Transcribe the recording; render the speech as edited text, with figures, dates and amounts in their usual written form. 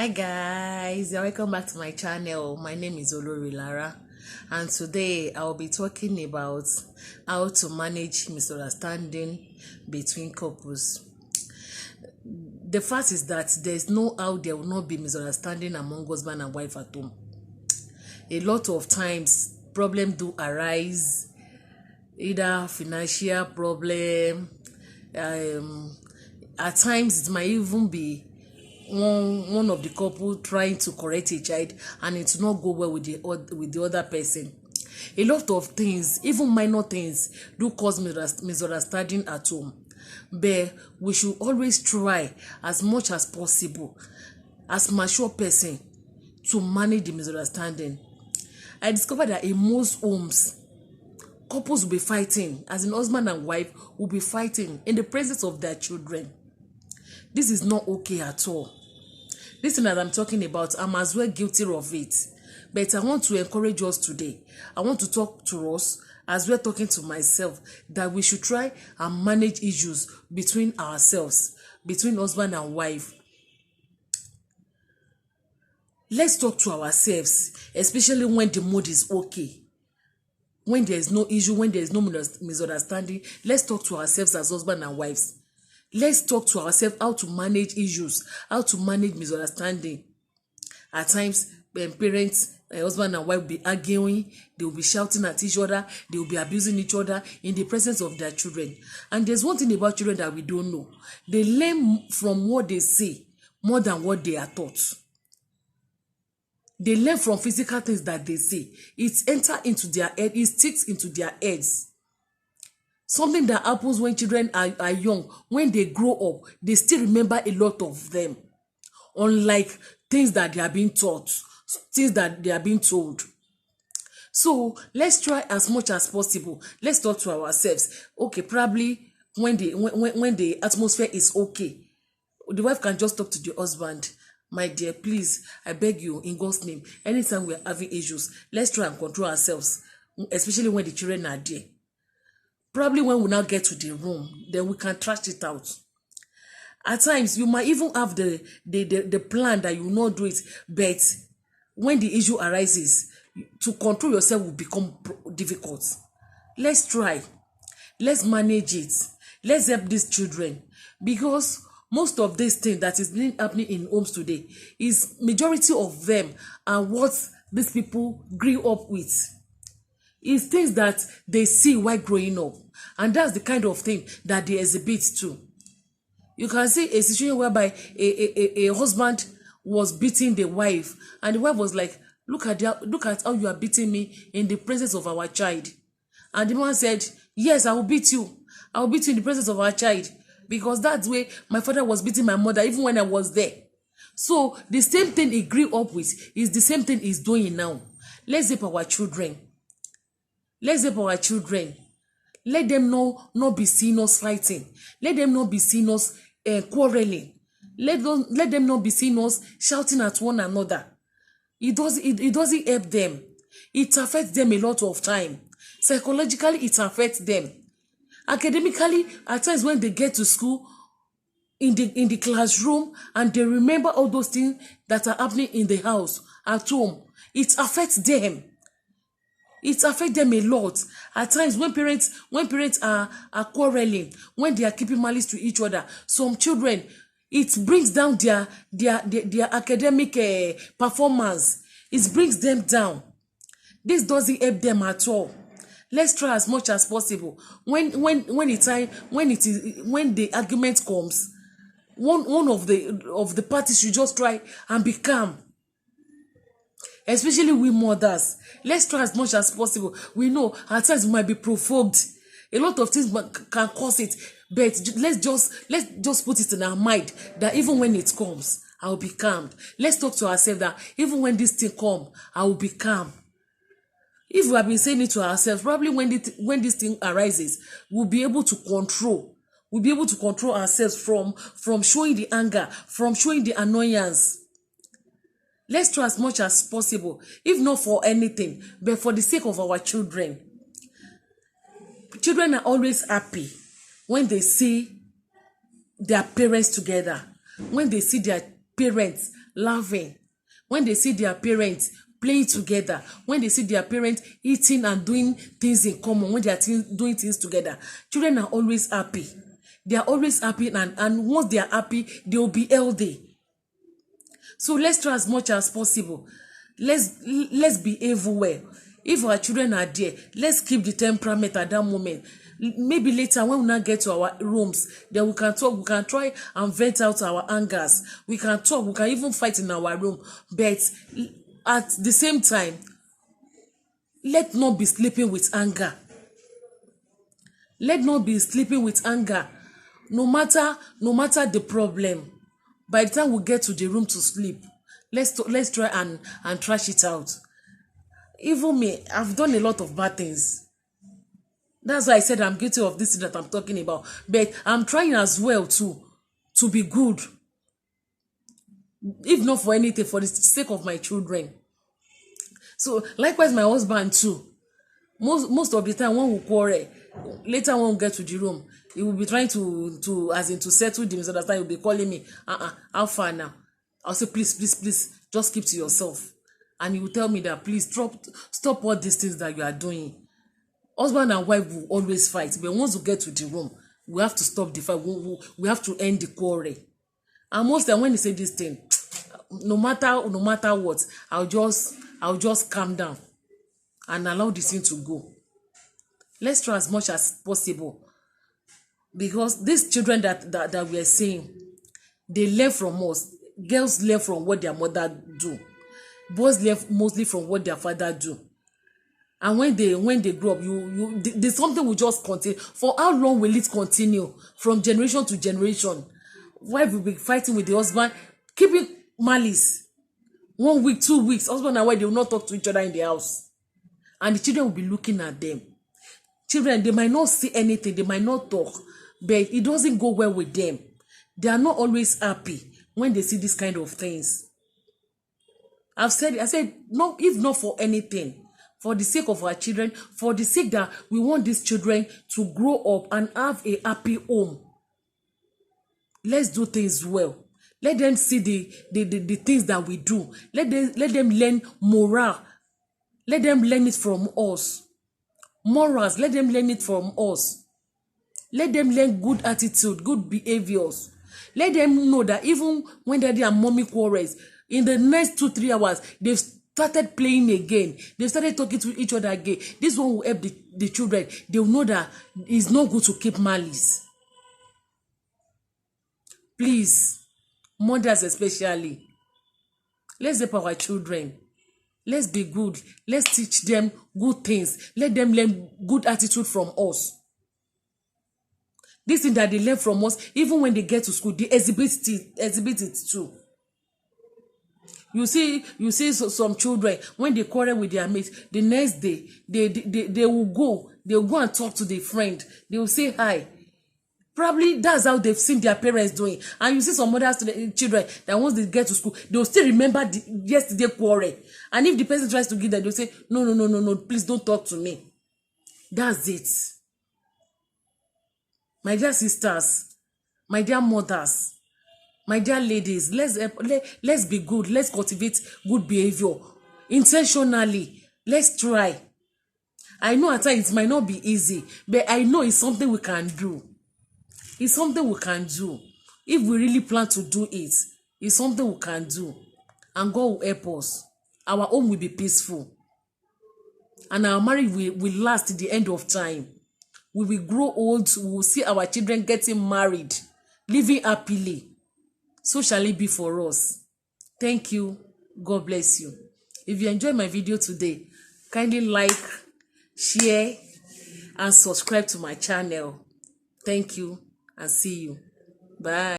Hi guys, welcome back to my channel. My name is Olori Lara, and today I'll be talking about how to manage misunderstanding between couples. The fact is that there's no how there will not be misunderstanding among husband and wife at home. A lot of times problems do arise, either financial problem, at times it might even be one of the couple trying to correct a child and it will not go well with the other person. A lot of things, even minor things, do cause misunderstanding at home, but we should always try as much as possible as mature person to manage the misunderstanding. I discovered that in most homes, couples will be fighting, as in husband and wife will be fighting in the presence of their children. This is not okay at all. This thing that I'm talking about, I'm as well guilty of it. But I want to encourage us today. I want to talk to us as we're talking to myself that we should try and manage issues between ourselves, between husband and wife. Let's talk to ourselves, especially when the mood is okay. When there is no issue, when there is no misunderstanding, let's talk to ourselves as husband and wives. Let's talk to ourselves how to manage issues, how to manage misunderstanding. At times, when parents, husband and wife will be arguing, they will be shouting at each other, they will be abusing each other in the presence of their children. And there's one thing about children that we don't know. They learn from what they see more than what they are taught. They learn from physical things that they see. It enters into their head, it sticks into their heads. Something that happens when children are young, when they grow up, they still remember a lot of them. Unlike things that they are being taught, things that they are being told. So let's try as much as possible. Let's talk to ourselves. Okay, probably when the atmosphere is okay, the wife can just talk to the husband. My dear, please, I beg you, in God's name, anytime we're having issues, let's try and control ourselves, especially when the children are there. Probably when we now get to the room, then we can trash it out. At times, you might even have the plan that you will not do it, but when the issue arises, to control yourself will become difficult. Let's try. Let's manage it. Let's help these children, because most of these things that is being happening in homes today is majority of them are what these people grew up with. It's things that they see while growing up, and that's the kind of thing that they exhibit too. You can see a situation whereby a husband was beating the wife, and the wife was like, look at how you are beating me in the presence of our child. And the man said, yes, I will beat you. I will beat you in the presence of our child, because that's the way my father was beating my mother even when I was there. So the same thing he grew up with is the same thing he's doing now. Let's help our children. Let's help our children. Let them not be seen us fighting. Let them not be seen us quarreling. Let them not be seen us shouting at one another. It doesn't help them. It affects them a lot of time. Psychologically, it affects them. Academically, at times when they get to school, in the classroom, and they remember all those things that are happening in the house, at home, it affects them. It affects them a lot. At times when parents are quarreling, when they are keeping malice to each other, some children, it brings down their academic performance. It brings them down. This doesn't help them at all. Let's try as much as possible. When the argument comes, one of the parties should just try and be calm. Especially we mothers, let's try as much as possible. We know at times we might be provoked. A lot of things can cause it, but let's just put it in our mind that even when it comes, I will be calm. Let's talk to ourselves that even when this thing comes, I will be calm. If we have been saying it to ourselves, probably when this thing arises, we'll be able to control. We'll be able to control ourselves from showing the anger, from showing the annoyance. Let's try as much as possible, if not for anything, but for the sake of our children. Children are always happy when they see their parents together, when they see their parents laughing, when they see their parents playing together, when they see their parents eating and doing things in common, when they are doing things together, children are always happy. They are always happy, and once they are happy, they will be healthy. So let's try as much as possible. Let's behave well. If our children are there, let's keep the temperament at that moment. Maybe later when we now get to our rooms, then we can talk, we can try and vent out our angers. We can talk, we can even fight in our room. But at the same time, let not be sleeping with anger. Let not be sleeping with anger. No matter the problem, by the time we get to the room to sleep, let's try and trash it out. Even me, I've done a lot of bad things. That's why I said I'm guilty of this thing that I'm talking about. But I'm trying as well to be good. If not for anything, for the sake of my children. So likewise, my husband too. Most of the time when we quarrel, later when we get to the room, he will be trying to as in to settle the misunderstanding. He will be calling me, how far now? I'll say, please, just keep to yourself. And he will tell me that, please stop all these things that you are doing. Husband and wife will always fight, but once we get to the room, we have to stop the fight. We have to end the quarrel. And most of the time when he say this thing, no matter what, I'll just calm down and allow the thing to go. Let's try as much as possible, because these children that we are seeing, they learn from us. Girls learn from what their mother do. Boys learn mostly from what their father do. And when they grow up, there's something will just continue. For how long will it continue? From generation to generation. Wife will be fighting with the husband, keeping malice. 1 week, 2 weeks, husband and wife, they will not talk to each other in the house. And the children will be looking at them. Children, they might not see anything, they might not talk, but it doesn't go well with them. They are not always happy when they see this kind of things. I said, no, if not for anything, for the sake of our children, for the sake that we want these children to grow up and have a happy home, let's do things well. Let them see the things that we do. Let them learn morale. Let them learn it from us. Morals, let them learn it from us. Let them learn good attitude, good behaviors. Let them know that even when daddy and mommy quarrels, in the next 2-3 hours, they've started playing again. They've started talking to each other again. This one will help the children. They will know that it's not good to keep malice. Please, mothers especially, let's help our children. Let's be good. Let's teach them good things. Let them learn good attitude from us. This thing that they learn from us, even when they get to school, they exhibit it too. You see some children, when they quarrel with their mates, the next day, they will go and talk to their friend. They will say hi. Probably that's how they've seen their parents doing. And you see some other children that once they get to school, they'll still remember the yesterday quarrel. And if the person tries to give them, they'll say, no, please don't talk to me. That's it. My dear sisters, my dear mothers, my dear ladies, let's be good. Let's cultivate good behavior intentionally. Let's try. I know at times it might not be easy, but I know it's something we can do. It's something we can do. If we really plan to do it, it's something we can do. And God will help us. Our home will be peaceful. And our marriage will last to the end of time. We will grow old. We will see our children getting married, living happily. So shall it be for us. Thank you. God bless you. If you enjoyed my video today, kindly like, share, and subscribe to my channel. Thank you. And see you. Bye.